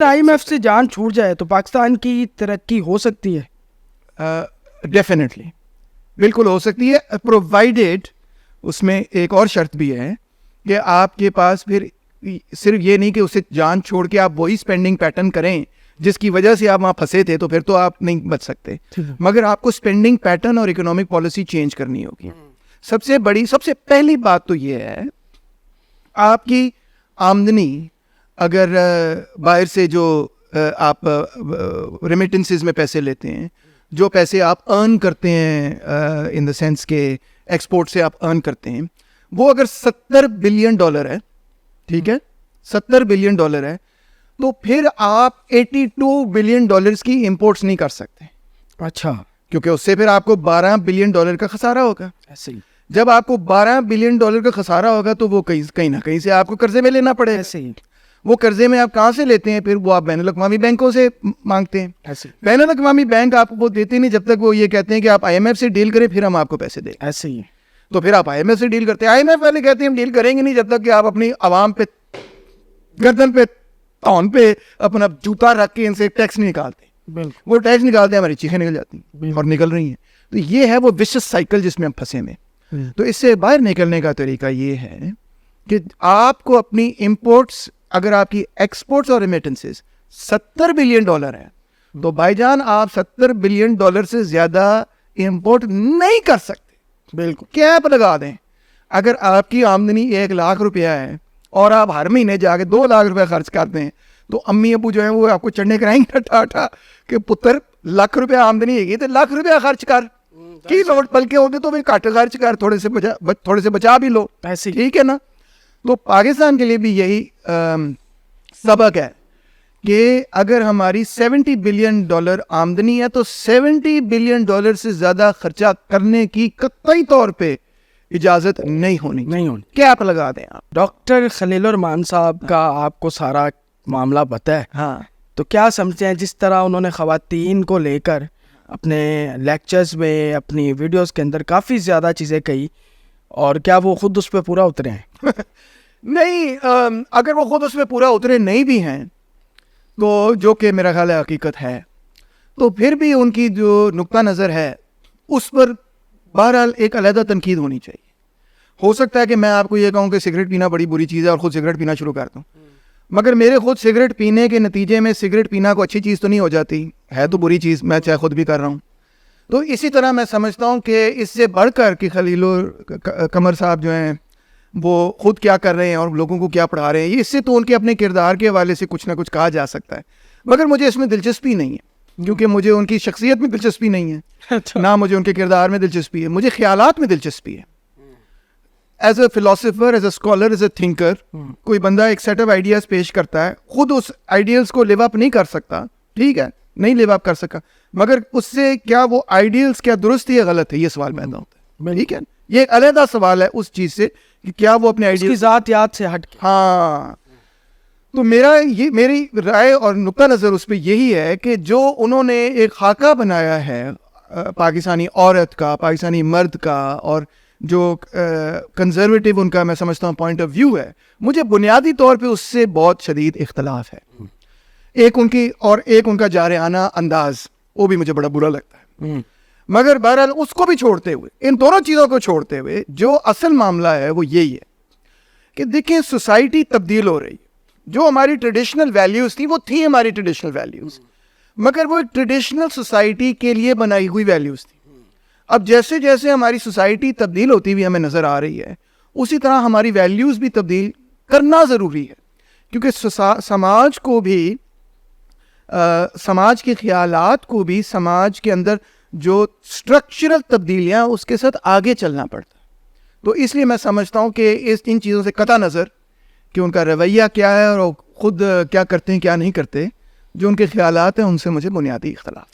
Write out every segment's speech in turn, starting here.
I am F سے جان چھوٹ جائے تو پاکستان کی ترقی ہو سکتی ہے؟ ڈیفینیٹلی بالکل ہو سکتی ہے، پرووائڈیڈ اس میں ایک اور شرط بھی ہے کہ آپ کے پاس پھر صرف یہ نہیں کہ اسے جان چھوڑ کے آپ وہی اسپینڈنگ پیٹرن کریں جس کی وجہ سے آپ وہاں پھنسے تھے، تو پھر تو آپ نہیں بچ سکتے، مگر آپ کو اسپینڈنگ پیٹرن اور اکنامک پالیسی چینج کرنی ہوگی. سب سے پہلی بات تو یہ ہے آپ کی آمدنی اگر باہر سے جو آپ ریمیٹنسز میں پیسے لیتے ہیں، جو پیسے آپ ارن کرتے ہیں ان دا سینس کہ ایکسپورٹ سے آپ ارن کرتے ہیں، وہ اگر $70 بلین ہے، ٹھیک ہے، $70 بلین ہے، تو پھر آپ $82 بلین کی امپورٹس نہیں کر سکتے. اچھا، کیونکہ اس سے پھر آپ کو $12 بلین کا خسارہ ہوگا. ایسے ہی جب آپ کو $12 بلین کا خسارہ ہوگا تو وہ کہیں نہ کہیں سے آپ کو قرضے میں لینا پڑے گا. ایسے ہی وہ قرضے میں آپ کہاں سے لیتے ہیں؟ پھر وہ آپ بین الاقوامی بینکوں سے مانگتے ہیں. ایسے بین الاقوامی بینک آپ کو دیتے نہیں جب تک وہ یہ کہتے ہیں کہ آپ آئی ایم ایف سے ڈیل کریں پھر ہم آپ کو پیسے دیں. ایسے ہی تو پھر آپ آئی ایم ایف سے ڈیل کرتے ہیں. آئی ایم ایف والے کہتے ہیں ہم ڈیل کریں گے نہیں جب تک کہ آپ اپنی عوام پہ گردن پہ تون پہ اپنا جوتا رکھ کے ان سے ٹیکس نہیں نکالتے. بالکل، وہ ٹیکس نکالتے ہیں، ہماری چیخیں نکل جاتی ہیں اور نکل رہی ہیں. تو یہ ہے وہ وشس سائیکل جس میں ہم پھنسے میں. تو اس سے باہر نکلنے کا طریقہ یہ ہے کہ آپ کو اپنی امپورٹس، اگر آپ کی ایکسپورٹس اور ریمیٹنسز $70 بلین ہے تو بھائی جان آپ $70 بلین سے زیادہ امپورٹ نہیں کر سکتے. بالکل کیپ لگا دیں. اگر آپ کی آمدنی $1,00,000 ہے اور آپ ہر مہینے جا کے $2,00,000 خرچ کرتے ہیں تو امی ابو جو ہیں وہ آپ کو چڑھنے کرائیں گے ٹھاٹھا کہ پتر $1,00,000 آمدنی ہے تو $1,00,000 خرچ کر کی لوٹ، بلکہ ہوگی تو گھٹ خرچ کر، تھوڑے سے بچا بھی لو. ایسے ہی ٹھیک ہے نا. تو پاکستان کے لیے بھی یہی سبق ہے کہ اگر ہماری $70 بلین آمدنی ہے تو $70 بلین سے زیادہ خرچہ کرنے کی قطعی طور پہ اجازت نہیں ہونی. کیپ لگا دیں آپ. ڈاکٹر خلیل الرحمان صاحب کا آپ کو سارا معاملہ پتہ ہے، ہاں، تو کیا سمجھتے ہیں جس طرح انہوں نے خواتین کو لے کر اپنے لیکچرز میں، اپنی ویڈیوز کے اندر کافی زیادہ چیزیں کہی، اور کیا وہ خود اس پہ پورا اترے ہیں؟ نہیں، اگر وہ خود اس میں پورا اترے نہیں بھی ہیں تو جو کہ میرا خیال ہے حقیقت ہے، تو پھر بھی ان کی جو نقطہ نظر ہے اس پر بہرحال ایک علیحدہ تنقید ہونی چاہیے. ہو سکتا ہے کہ میں آپ کو یہ کہوں کہ سگریٹ پینا بڑی بری چیز ہے اور خود سگریٹ پینا شروع کر دوں، مگر میرے خود سگریٹ پینے کے نتیجے میں سگریٹ پینا کو اچھی چیز تو نہیں ہو جاتی ہے، تو بری چیز میں چاہے خود بھی کر رہا ہوں. تو اسی طرح میں سمجھتا ہوں کہ اس سے بڑھ کر کہ خلیل قمر صاحب جو ہیں وہ خود کیا کر رہے ہیں اور لوگوں کو کیا پڑھا رہے ہیں، اس سے تو ان کے اپنے کردار کے حوالے سے کچھ نہ کچھ کہا جا سکتا ہے، مگر مجھے اس میں دلچسپی نہیں ہے کیونکہ مجھے ان کی شخصیت میں دلچسپی نہیں ہے، نہ مجھے ان کے کردار میں دلچسپی ہے. مجھے خیالات میں دلچسپی ہے. As a philosopher, as a scholar, as a thinker, کوئی بندہ ایک سیٹ آف آئیڈیاز پیش کرتا ہے، خود اس آئیڈیلس کو لیو اپ نہیں کر سکتا، ٹھیک ہے، نہیں لیو اپ کر سکا، مگر اس سے کیا وہ آئیڈیلس کیا درست یا غلط ہے، یہ سوال پیدا ہوتا ہے. ٹھیک ہے، یہ ایک علیحدہ سوال ہے اس چیز سے کہ کیا وہ اپنے اس کی ذاتیات سے ہٹ کے. ہاں، تو میری رائے اور نقطہ نظر اس پہ یہی ہے کہ جو انہوں نے ایک خاکہ بنایا ہے پاکستانی عورت کا، پاکستانی مرد کا، اور جو کنزرویٹو ان کا میں سمجھتا ہوں پوائنٹ آف ویو ہے، مجھے بنیادی طور پہ اس سے بہت شدید اختلاف ہے. ایک ان کا جارحانہ انداز، وہ بھی مجھے بڑا برا لگتا ہے. مگر بہرحال اس کو بھی چھوڑتے ہوئے، ان دونوں چیزوں کو چھوڑتے ہوئے جو اصل معاملہ ہے وہ یہی ہے کہ دیکھیں سوسائٹی تبدیل ہو رہی ہے. جو ہماری ٹریڈیشنل ویلیوز تھی وہ تھی ہماری ٹریڈیشنل ویلیوز، مگر وہ ایک ٹریڈیشنل سوسائٹی کے لیے بنائی ہوئی ویلیوز تھی. اب جیسے جیسے ہماری سوسائٹی تبدیل ہوتی ہوئی ہمیں نظر آ رہی ہے، اسی طرح ہماری ویلیوز بھی تبدیل کرنا ضروری ہے، کیونکہ سماج کو بھی، سماج کے خیالات کو بھی، سماج کے اندر جو اسٹرکچرل تبدیلیاں اس کے ساتھ آگے چلنا پڑتا ہے. تو اس لیے میں سمجھتا ہوں کہ ان چیزوں سے قطع نظر کہ ان کا رویہ کیا ہے اور خود کیا کرتے ہیں کیا نہیں کرتے، جو ان کے خیالات ہیں ان سے مجھے بنیادی اختلاف.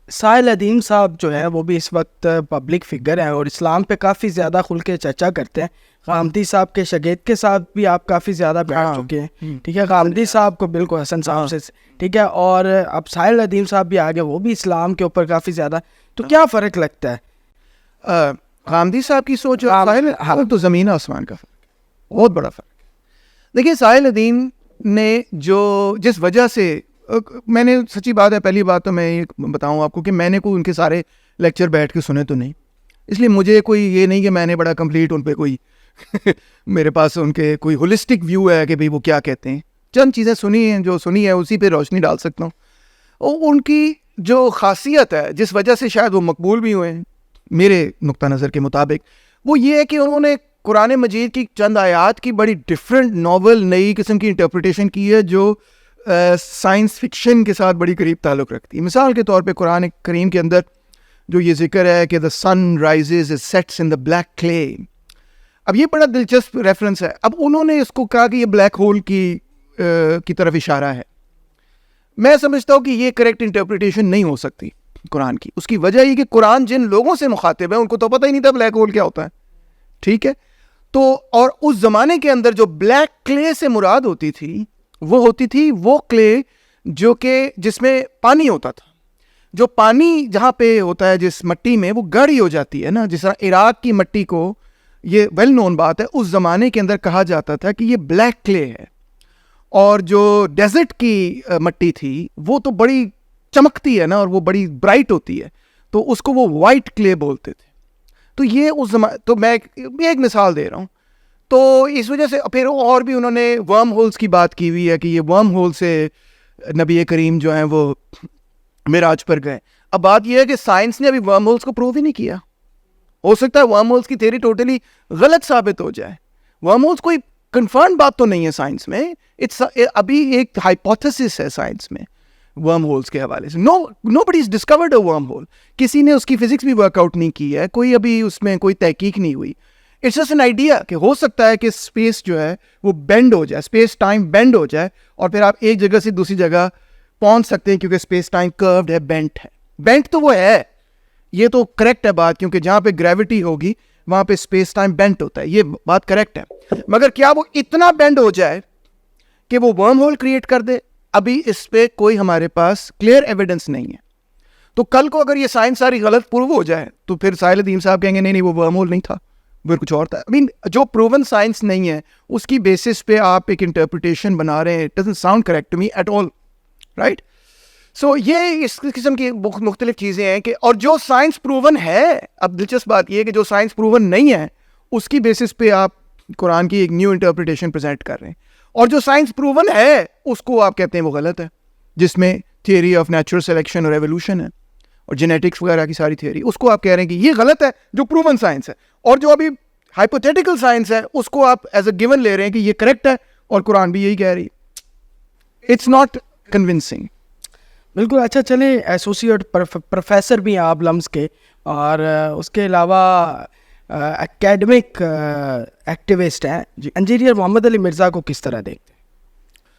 ساحل ادیم صاحب جو ہیں وہ بھی اس وقت پبلک فگر ہیں اور اسلام پہ کافی زیادہ کھل کے چرچا کرتے ہیں. غامدی صاحب کے شاگرد کے ساتھ بھی آپ کافی زیادہ بیٹھ چکے ہیں، ٹھیک ہے، غامدی صاحب کو بالکل حسن صاحب سے، ٹھیک ہے، اور اب ساحل ادیم صاحب بھی آگے، وہ بھی اسلام کے اوپر کافی زیادہ. تو کیا فرق لگتا ہے؟ غامدی صاحب کی سوچ اور ساحل تو زمین آسمان کا فرق ہے، بہت بڑا فرق ہے. دیکھیے ساحل ادیم نے جس وجہ سے میں نے سچی بات ہے، پہلی بات تو میں یہ بتاؤں آپ کو کہ میں نے کوئی ان کے سارے لیکچر بیٹھ کے سنے تو نہیں، اس لیے مجھے کوئی یہ نہیں کہ میں نے بڑا کمپلیٹ ان پہ کوئی میرے پاس ان کے کوئی ہولسٹک ویو ہے کہ بھئی وہ کیا کہتے ہیں. چند چیزیں سنی ہیں، جو سنی ہے اسی پہ روشنی ڈال سکتا ہوں. اور ان کی جو خاصیت ہے جس وجہ سے شاید وہ مقبول بھی ہوئے ہیں میرے نقطہ نظر کے مطابق، وہ یہ ہے کہ انہوں نے قرآن مجید کی چند آیات کی بڑی ڈفرینٹ ناول نئی قسم کی انٹرپریٹیشن کی ہے جو سائنس فکشن کے ساتھ بڑی قریب تعلق رکھتی ہے. مثال کے طور پہ قرآن کریم کے اندر جو یہ ذکر ہے کہ the sun rises sets in the black clay, اب یہ بڑا دلچسپ ریفرنس ہے. اب انہوں نے اس کو کہا کہ یہ بلیک ہول کی طرف اشارہ ہے. میں سمجھتا ہوں کہ یہ کریکٹ انٹرپریٹیشن نہیں ہو سکتی قرآن کی. اس کی وجہ یہ کہ قرآن جن لوگوں سے مخاطب ہے ان کو تو پتہ ہی نہیں تھا بلیک ہول کیا ہوتا ہے، ٹھیک ہے. تو اور اس زمانے کے اندر جو بلیک کلے سے مراد ہوتی تھی وہ کلے جو کہ جس میں پانی ہوتا تھا. جو پانی جہاں پہ ہوتا ہے جس مٹی میں، وہ گاڑھی ہو جاتی ہے نا. جس طرح عراق کی مٹی کو، یہ ویل نون بات ہے، اس زمانے کے اندر کہا جاتا تھا کہ یہ بلیک کلے ہے. اور جو ڈیزرٹ کی مٹی تھی وہ تو بڑی چمکتی ہے نا، اور وہ بڑی برائٹ ہوتی ہے، تو اس کو وہ وائٹ کلے بولتے تھے. تو یہ اس زمانے، تو میں ایک مثال دے رہا ہوں. تو اس وجہ سے پھر اور بھی انہوں نے ورم ہولز کی بات کی ہوئی ہے کہ یہ ورم ہول سے نبی کریم جو ہیں وہ معراج پر گئے. اب بات یہ ہے کہ سائنس نے ابھی ورم ہولز کو پروو ہی نہیں کیا. ہو سکتا ہے ورم ہولز کی تھیوری ٹوٹلی غلط ثابت ہو جائے. ورم ہولز کوئی کنفرم بات تو نہیں ہے سائنس میں، ابھی ایک ہائپوتھیسس ہے سائنس میں ورم ہولز کے حوالے سے. نو بڈی از ڈسکورڈ اے ورم ہول. کسی نے اس کی فزکس بھی ورک آؤٹ نہیں کی ہے، کوئی ابھی اس میں کوئی تحقیق نہیں ہوئی. اٹس جسٹ این آئیڈیا کہ ہو سکتا ہے کہ اسپیس جو ہے وہ بینڈ ہو جائے، اسپیس ٹائم بینڈ ہو جائے، اور پھر آپ ایک جگہ سے دوسری جگہ پہنچ سکتے ہیں کیونکہ اسپیس ٹائم کروڈ ہے، بینٹ ہے. بینٹ تو وہ ہے، یہ تو کریکٹ ہے بات، کیونکہ جہاں پہ گریوٹی ہوگی وہاں پہ اسپیس ٹائم بینٹ ہوتا ہے، یہ بات کریکٹ ہے. مگر کیا وہ اتنا بینڈ ہو جائے کہ وہ ورم ہول کریٹ کر دے؟ ابھی اس پہ کوئی ہمارے پاس کلیئر ایویڈنس نہیں ہے. تو کل کو اگر یہ سائنس ساری غلط پروو ہو جائے تو پھر ساحل ادیم صاحب کہیں گے نہیں وہ ورم ہول نہیں تھا، وہ کچھ اور تھا. جو پروون سائنس نہیں ہے اس کی بیسس پہ آپ ایک انٹرپریٹیشن بنا رہے ہیں. It doesn't sound correct to me at all, right? So یہ اس قسم کی مختلف چیزیں ہیں کہ، اور جو سائنس پروون ہے، اب دلچسپ بات یہ ہے کہ جو سائنس پروون نہیں ہے اس کی بیسس پہ آپ قرآن کی ایک نیو انٹرپریٹیشن پریزنٹ کر رہے ہیں، اور جو سائنس پروون ہے اس کو آپ کہتے ہیں وہ غلط ہے، جس میں تھیوری آف نیچرل سلیکشن اور ایوولوشن ہے اور جینیٹکس وغیرہ کی ساری تھیوری، اس کو آپ کہہ رہے ہیں کہ یہ غلط ہے جو پروون سائنس ہے. اور جو ابھی ہائپوتھیٹیکل سائنس ہے اس کو آپ ایز اے گیون لے رہے ہیں کہ یہ کریکٹ ہے، اور قرآن بھی یہی کہہ رہی ہے. It's not convincing. بالکل. اچھا چلیں، ایسوسیٹ پروفیسر بھی ہیں آپ لمز کے، اور اس کے علاوہ اکیڈمک ایکٹیوسٹ ہیں. انجینئر محمد علی مرزا کو کس طرح دیکھتے ہیں؟